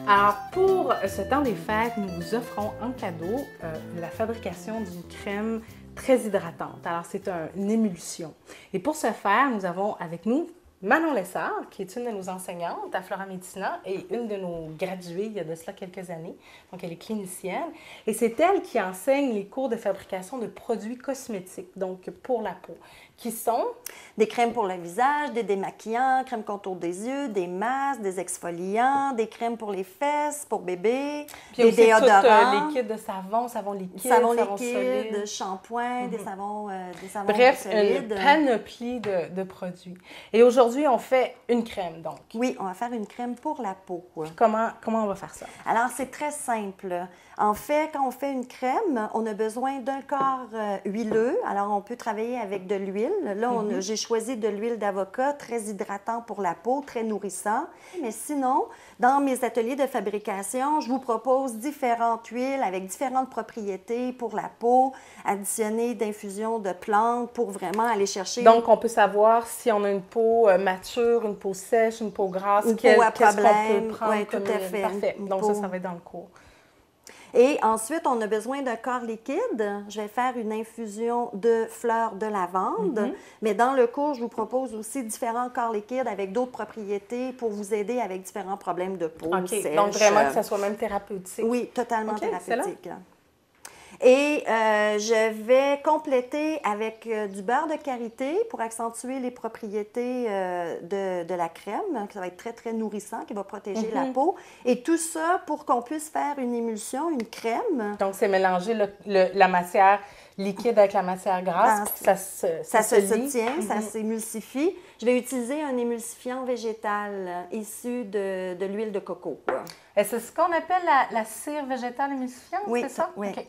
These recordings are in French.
Alors, pour ce temps des fêtes, nous vous offrons en cadeau la fabrication d'une crème très hydratante. Alors, c'est une émulsion. Et pour ce faire, nous avons avec nous Manon Lessard, qui est une de nos enseignantes à Flora Medicina et une de nos graduées il y a de cela quelques années. Donc, elle est clinicienne. Et c'est elle qui enseigne les cours de fabrication de produits cosmétiques, donc pour la peau, qui sont des crèmes pour le visage, des démaquillants, crèmes contour des yeux, des masques, des exfoliants, des crèmes pour les fesses, pour bébé, puis des aussi déodorants, les kits de savon liquide, savon solide. liquide, shampoing, des savons Bref, solides. une panoplie de produits. Et aujourd'hui, on fait une crème, donc. Oui, on va faire une crème pour la peau. Comment on va faire ça? Alors, c'est très simple. En fait, quand on fait une crème, on a besoin d'un corps huileux. Alors, on peut travailler avec de l'huile. Là, j'ai choisi de l'huile d'avocat, très hydratant pour la peau, très nourrissant. Mais sinon, dans mes ateliers de fabrication, je vous propose différentes huiles avec différentes propriétés pour la peau, additionnées d'infusions de plantes pour vraiment aller chercher... Donc, on peut savoir si on a une peau mature, une peau sèche, une peau grasse, une peau à problème. Qu'on peut prendre. Oui, tout à fait. Parfait. Donc, ça va être dans le cours. Et ensuite, on a besoin d'un corps liquide. Je vais faire une infusion de fleurs de lavande. Mais dans le cours, je vous propose aussi différents corps liquides avec d'autres propriétés pour vous aider avec différents problèmes de peau. OK. Donc, vraiment que ça soit même thérapeutique. Oui, totalement thérapeutique. Et je vais compléter avec du beurre de karité pour accentuer les propriétés de la crème, qui va être très, très nourrissant, qui va protéger la peau. Et tout ça pour qu'on puisse faire une émulsion, une crème. Donc, c'est mélanger la matière liquide avec la matière grasse. Ça se tient, ça s'émulsifie. Je vais utiliser un émulsifiant végétal issu de l'huile de coco. C'est ce qu'on appelle la cire végétale émulsifiante, c'est ça? Oui. Okay.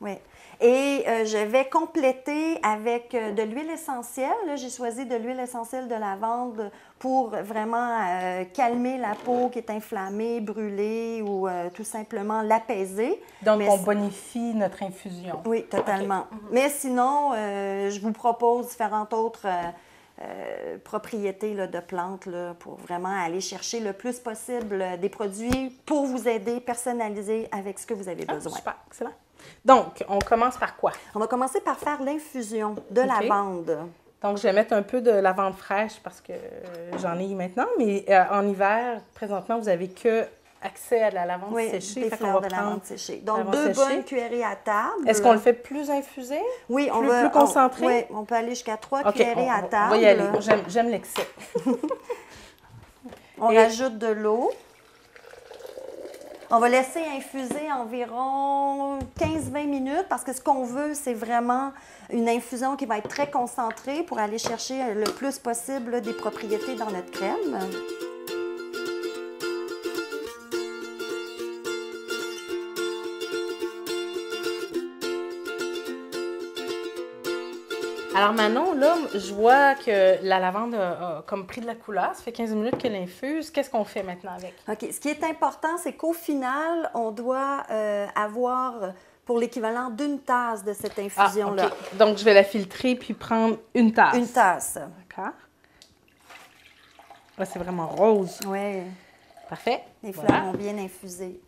Oui. Et je vais compléter avec de l'huile essentielle. J'ai choisi de l'huile essentielle de lavande pour vraiment calmer la peau qui est inflammée, brûlée ou tout simplement l'apaiser. Donc, on bonifie notre infusion. Oui, totalement. Okay. Mais sinon, je vous propose différentes autres propriétés de plantes pour vraiment aller chercher le plus possible des produits pour vous aider, personnaliser avec ce que vous avez besoin. Super, excellent. Donc, on commence par quoi? On va commencer par faire l'infusion de lavande. Donc, je vais mettre un peu de lavande fraîche parce que j'en ai maintenant, mais en hiver, présentement, vous n'avez que accès à la lavande séchée. Des fleurs de lavande séchée. Donc, 2 bonnes cuillerées à table. Est-ce qu'on le fait plus infusé? Oui, plus concentré? Oui, on peut aller jusqu'à 3 cuillerées à table. On va y aller. J'aime l'excès. On rajoute de l'eau. On va laisser infuser environ 15-20 minutes parce que ce qu'on veut, c'est vraiment une infusion qui va être très concentrée pour aller chercher le plus possible des propriétés dans notre crème. Alors Manon, là, je vois que la lavande a comme pris de la couleur. Ça fait 15 minutes qu'elle infuse. Qu'est-ce qu'on fait maintenant avec? OK. Ce qui est important, c'est qu'au final, on doit avoir pour l'équivalent d'une tasse de cette infusion-là. OK. Donc, je vais la filtrer puis prendre une tasse. Une tasse. D'accord. Là, c'est vraiment rose. Oui. Parfait. Les fleurs ont bien infusé.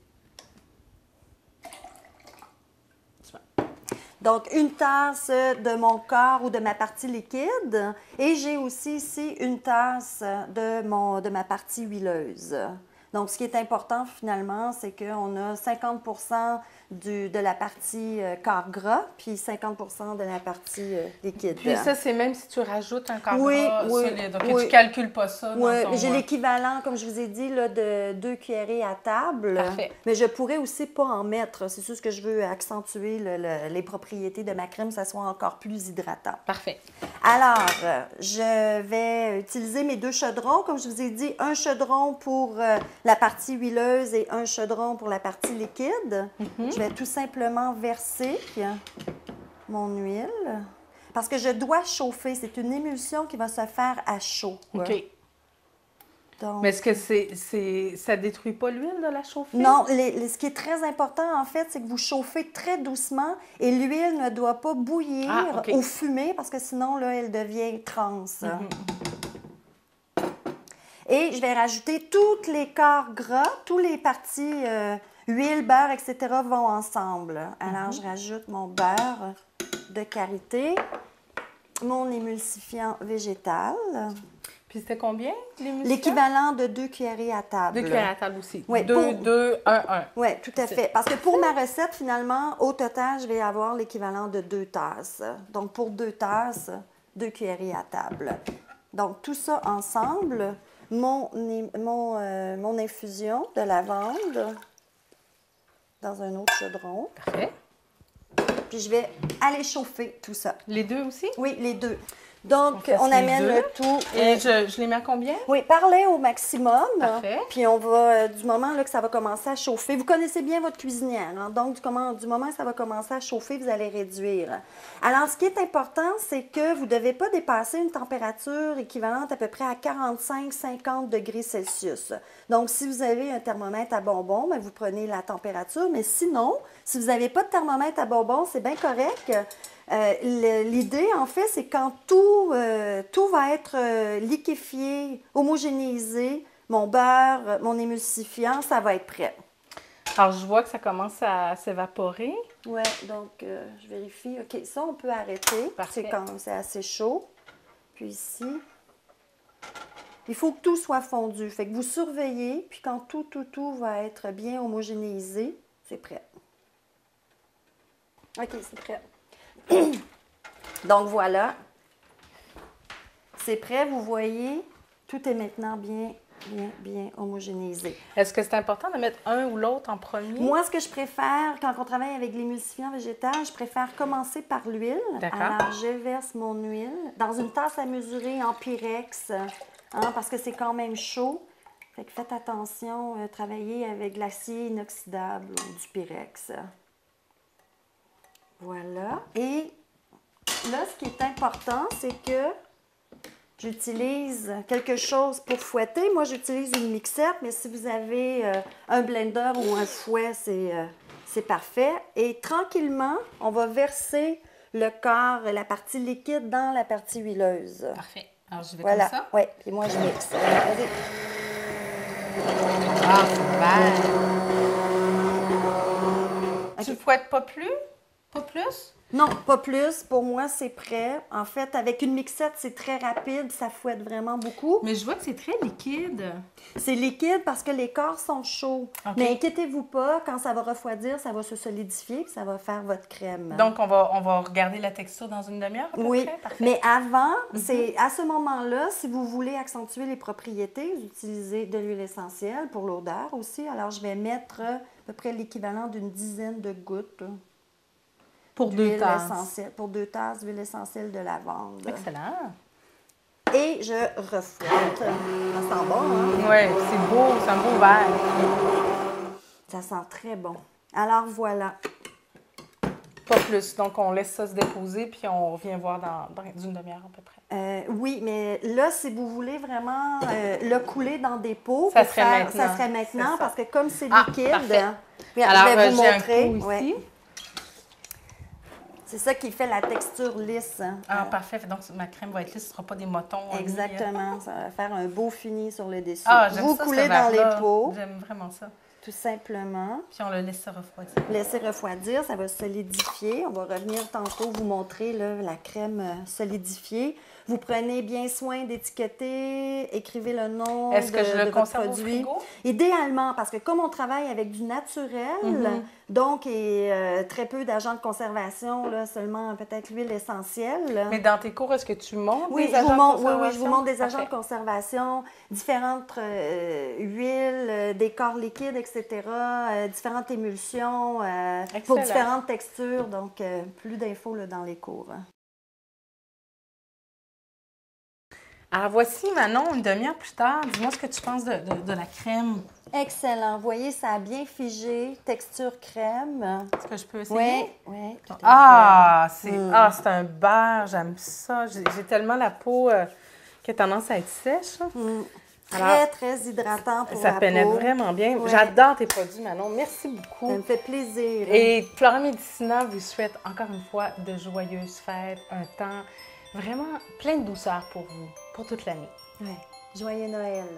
Donc, une tasse de mon corps ou de ma partie liquide. Et j'ai aussi ici une tasse de ma partie huileuse. Donc, ce qui est important finalement, c'est qu'on a 50 de la partie corps gras, puis 50 de la partie liquide. Puis ça, c'est même si tu rajoutes un corps gras solide. Donc, tu ne calcules pas ça. Oui, j'ai l'équivalent, comme je vous ai dit, là, de 2 cuillerées à table. Parfait. Mais je pourrais aussi pas en mettre. C'est juste que je veux accentuer les propriétés de ma crème, que ça soit encore plus hydratant. Parfait. Alors, je vais utiliser mes 2 chaudrons. Comme je vous ai dit, un chaudron pour la partie huileuse et un chaudron pour la partie liquide. Je vais tout simplement verser mon huile parce que je dois chauffer. C'est une émulsion qui va se faire à chaud. OK. Donc, mais est-ce que ça ne détruit pas l'huile de la chauffer? Non, ce qui est très important, en fait, c'est que vous chauffez très doucement et l'huile ne doit pas bouillir ou fumer parce que sinon, là, elle devient trans. Et je vais rajouter tous les corps gras, toutes les parties huile, beurre, etc. vont ensemble. Alors, je rajoute mon beurre de karité, mon émulsifiant végétal. Puis c'était combien, l'émulsion? L'équivalent de 2 cuillerées à table. 2 cuillères à table aussi. Oui, 2, 2, 1, 1. Oui, tout à fait. Parce que pour ma recette, finalement, au total, je vais avoir l'équivalent de 2 tasses. Donc, pour 2 tasses, 2 cuillerées à table. Donc, tout ça ensemble, mon infusion de lavande dans un autre chaudron. Parfait. Puis, je vais aller chauffer tout ça. Les deux aussi? Oui, les deux. Donc, On on amène le tout. Et je les mets à combien? Oui, parlez au maximum. Parfait. Puis on va, du moment là, que ça va commencer à chauffer, vous connaissez bien votre cuisinière, hein? Donc du moment que ça va commencer à chauffer, vous allez réduire. Alors, ce qui est important, c'est que vous ne devez pas dépasser une température équivalente à peu près à 45-50 degrés Celsius. Donc, si vous avez un thermomètre à bonbons, bien, vous prenez la température. Mais sinon, si vous n'avez pas de thermomètre à bonbons, c'est bien correct. L'idée, en fait, c'est quand tout va être liquéfié, homogénéisé, mon beurre, mon émulsifiant, ça va être prêt. Alors, je vois que ça commence à s'évaporer. Oui, donc je vérifie. OK, ça, on peut arrêter. Parfait. C'est quand c'est assez chaud. Puis ici, il faut que tout soit fondu. Fait que vous surveillez, puis quand tout va être bien homogénéisé, c'est prêt. OK, c'est prêt. Donc voilà, c'est prêt, vous voyez, tout est maintenant bien homogénéisé. Est-ce que c'est important de mettre un ou l'autre en premier? Moi, ce que je préfère, quand on travaille avec l'émulsifiant végétal, je préfère commencer par l'huile. D'accord. Alors, je verse mon huile dans une tasse à mesurer en Pyrex, hein, parce que c'est quand même chaud. Fait que faites attention, travaillez avec de l'acier inoxydable ou du Pyrex. Voilà. Et là, ce qui est important, c'est que j'utilise quelque chose pour fouetter. Moi, j'utilise une mixette, mais si vous avez un blender ou un fouet, c'est parfait. Et tranquillement, on va verser le corps, la partie liquide dans la partie huileuse. Parfait. Alors, je vais Voilà. comme ça. Oui, puis moi, je mixe. Vas-y. Ah, super! Tu fouettes pas plus? Pas plus? Non, pas plus. Pour moi, c'est prêt. En fait, avec une mixette, c'est très rapide. Ça fouette vraiment beaucoup. Mais je vois que c'est très liquide. C'est liquide parce que les corps sont chauds. OK. Mais inquiétez-vous pas, quand ça va refroidir, ça va se solidifier puis ça va faire votre crème. Donc, on va regarder la texture dans une demi-heure à peu oui, près? Parfait. mais avant, c'est à ce moment-là, si vous voulez accentuer les propriétés, vous utilisez de l'huile essentielle pour l'odeur aussi. Alors, je vais mettre à peu près l'équivalent d'une dizaine de gouttes. Pour 2 tasses. Essentielle, pour 2 tasses d'huile essentielle de lavande. Excellent. Et je refouette. Ça sent bon, hein? Oui, c'est beau, c'est un beau verre. Ça sent très bon. Alors, voilà. Pas plus. Donc, on laisse ça se déposer, puis on revient voir dans une demi-heure à peu près. Oui, mais là, si vous voulez vraiment le couler dans des pots, ça serait maintenant. Ça serait maintenant, parce que comme c'est liquide, alors, je vais vous j'ai montrer. un coup ici. Ouais. C'est ça qui fait la texture lisse. Ah, parfait. Donc, ma crème va être lisse, ce ne sera pas des motons. Exactement. Ça va faire un beau fini sur le dessus. Ah, j'aime vous ça, coulez ce dans verre-là. les pots. J'aime vraiment ça. Tout simplement. Puis, on le laisse se refroidir. Laissez refroidir, ça va solidifier. On va revenir tantôt vous montrer là, la crème solidifiée. Vous prenez bien soin d'étiqueter, écrivez le nom Est-ce que je le de votre conserve au produit. frigo? Idéalement, parce que comme on travaille avec du naturel, donc et très peu d'agents de conservation, là, seulement peut-être l'huile essentielle. Mais dans tes cours, est-ce que tu montres Oui, des agents de conservation? oui, je vous montre des agents Parfait. de conservation, différentes huiles, des corps liquides, etc., différentes émulsions pour Excellent. différentes textures. Donc, plus d'infos là, dans les cours. Alors, voici, Manon, une demi-heure plus tard. Dis-moi ce que tu penses de la crème. Excellent. Vous voyez, ça a bien figé, texture crème. Est-ce que je peux essayer? Oui, tout à fait. C'est un beurre. J'aime ça. J'ai tellement la peau qui a tendance à être sèche. Très, très hydratant pour la Ça pénètre peau. vraiment bien. Ouais. J'adore tes produits, Manon. Merci beaucoup. Ça me fait plaisir. Et Flora Medicina vous souhaite encore une fois de joyeuses fêtes, un temps vraiment plein de douceur pour vous, pour toute l'année. Ouais. Joyeux Noël.